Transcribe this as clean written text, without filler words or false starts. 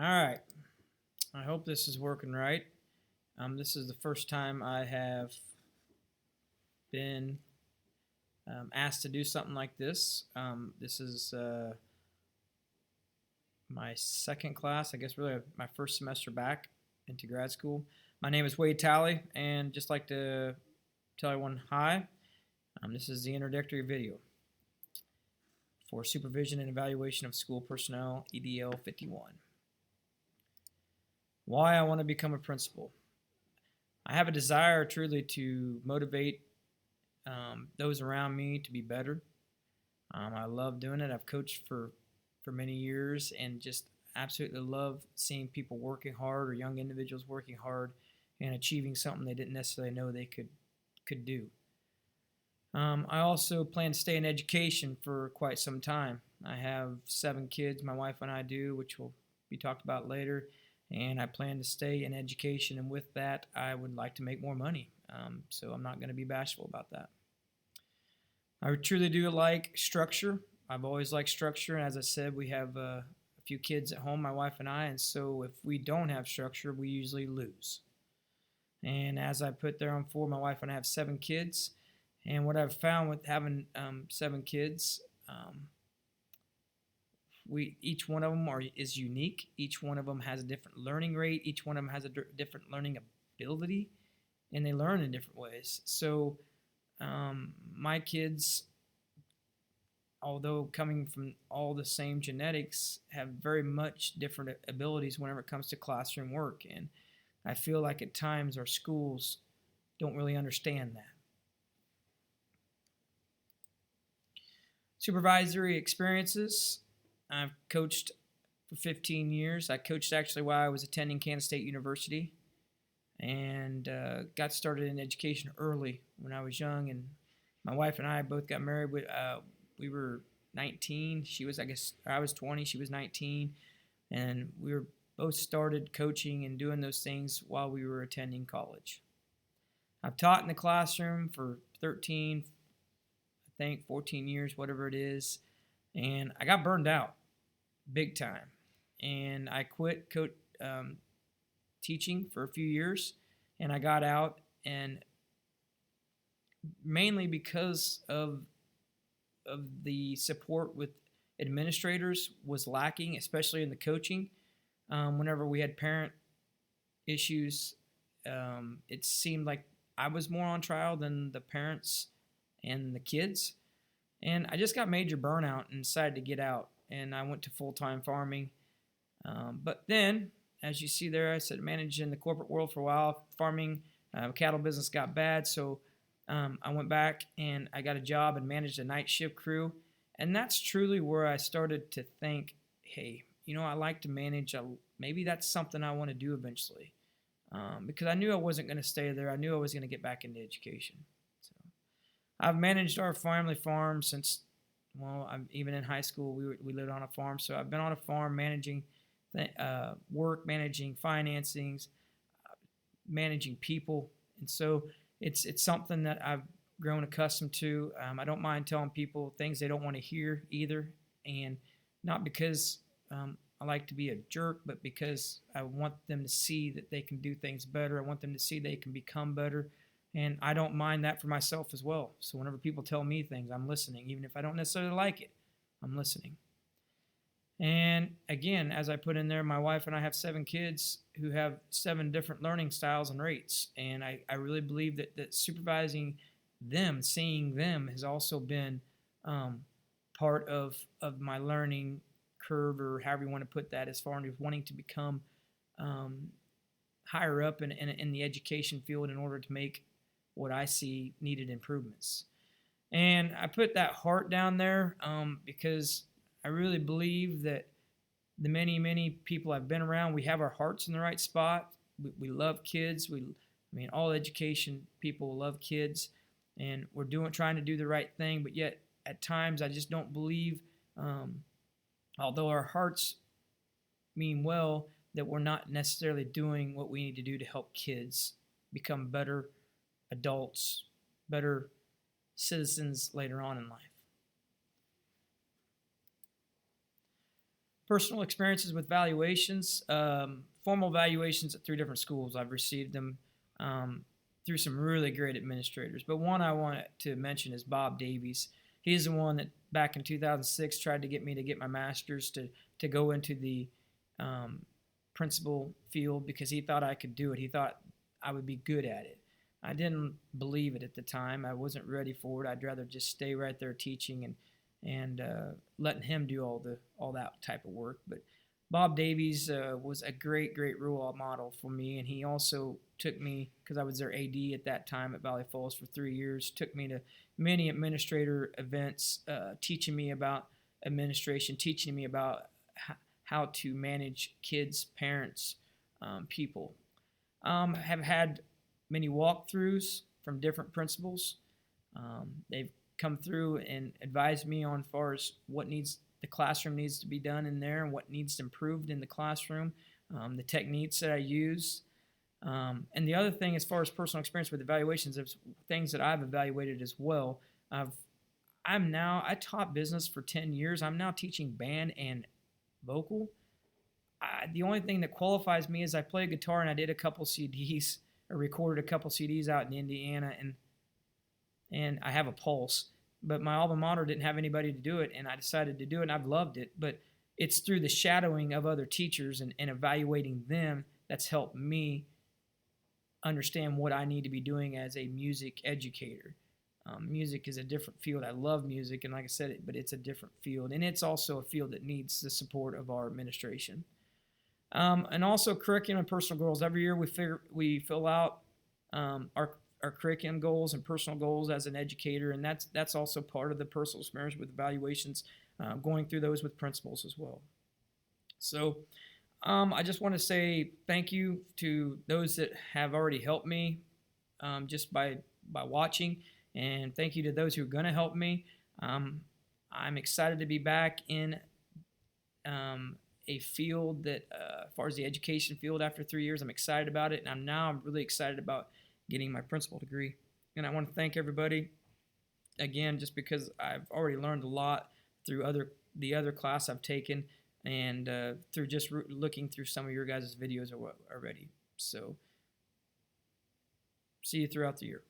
All right. I hope this is working right. This is the first time I have been asked to do something like this. This is my second class, I guess really my first semester back into grad school. My name is Wade Talley, and just like to tell everyone hi. This is the introductory video for Supervision and Evaluation of School Personnel, EDL 51. Why I want to become a principal. I have a desire truly to motivate those around me to be better. I love doing it. I've coached for many years and just absolutely love seeing people working hard or young individuals working hard and achieving something they didn't necessarily know they could do. I also plan to stay in education for quite some time. I have 7 kids, my wife and I do, which will be talked about later, and I plan to stay in education, and with that I would like to make more money, so I'm not going to be bashful about that. I truly do like structure. I've always liked structure, and as I said, we have a few kids at home, my wife and I, and so if we don't have structure, we usually lose. And as I put there on 4, my wife and I have 7 kids, and what I've found with having 7 kids, each one of them is unique. Each one of them has a different learning rate. Each one of them has a different learning ability, and they learn in different ways. So my kids, although coming from all the same genetics, have very much different abilities whenever it comes to classroom work. And I feel like at times our schools don't really understand that. Supervisory experiences. I've coached for 15 years. I coached actually while I was attending Kansas State University, and got started in education early when I was young. And my wife and I both got married. We were 19. I was 20. She was 19, and we were both started coaching and doing those things while we were attending college. I've taught in the classroom for 13, I think 14 years, whatever it is, and I got burned out big time, and I quit teaching for a few years, and I got out, and mainly because of the support with administrators was lacking, especially in the coaching. Whenever we had parent issues, it seemed like I was more on trial than the parents and the kids. And I just got major burnout and decided to get out. And I went to full-time farming. But then, as you see there, I said managed in the corporate world for a while. Farming, cattle business got bad, so I went back and I got a job and managed a night shift crew. And that's truly where I started to think, hey, I like to manage. Maybe that's something I want to do eventually. Because I knew I wasn't going to stay there. I knew I was going to get back into education. So I've managed our family farm since, even in high school, we lived on a farm. So I've been on a farm managing work, managing financings, managing people. And so it's something that I've grown accustomed to. I don't mind telling people things they don't want to hear either. And not because I like to be a jerk, but because I want them to see that they can do things better. I want them to see they can become better. And I don't mind that for myself as well. So whenever people tell me things, I'm listening. Even if I don't necessarily like it, I'm listening. And again, as I put in there, my wife and I have 7 kids who have 7 different learning styles and rates. And I really believe that supervising them, seeing them, has also been part of my learning curve, or however you want to put that, as far as wanting to become higher up in the education field in order to make what I see needed improvements. And I put that heart down there because I really believe that the many people I've been around, we have our hearts in the right spot. We love kids. All education people love kids, and we're trying to do the right thing. But yet, at times, I just don't believe, although our hearts mean well, that we're not necessarily doing what we need to do to help kids become better adults, better citizens later on in life. Personal experiences with valuations, formal valuations at 3 different schools. I've received them through some really great administrators. But one I want to mention is Bob Davies. He's the one that back in 2006 tried to get me to get my master's to go into the principal field because he thought I could do it. He thought I would be good at it. I didn't believe it at the time. I wasn't ready for it. I'd rather just stay right there teaching and letting him do all that type of work. But Bob Davies was a great role model for me, and he also took me, because I was their AD at that time at Valley Falls for 3 years, took me to many administrator events, teaching me about administration, teaching me about how to manage kids, parents, people. Have had many walkthroughs from different principals. They've come through and advised me on far as what the classroom needs to be done in there and what needs improved in the classroom, the techniques that I use. And the other thing, as far as personal experience with evaluations, is things that I've evaluated as well. I taught business for 10 years. I'm now teaching band and vocal. The only thing that qualifies me is I play guitar and I did a couple CDs, or recorded a couple CDs out in Indiana, and I have a pulse. But my alma mater didn't have anybody to do it, and I decided to do it, and I've loved it. But it's through the shadowing of other teachers and evaluating them that's helped me understand what I need to be doing as a music educator. Music is a different field. I love music, and like I said, but it's a different field, and it's also a field that needs the support of our administration. And also curriculum and personal goals. Every year we fill out our curriculum goals and personal goals as an educator, and that's also part of the personal experience with evaluations, going through those with principals as well. So I just want to say thank you to those that have already helped me just by watching, and thank you to those who are going to help me. I'm excited to be back in a field that, as far as the education field, after 3 years, I'm excited about it, and I'm really excited about getting my principal degree. And I want to thank everybody again, just because I've already learned a lot through the other class I've taken, and through just looking through some of your guys' videos already. So see you throughout the year.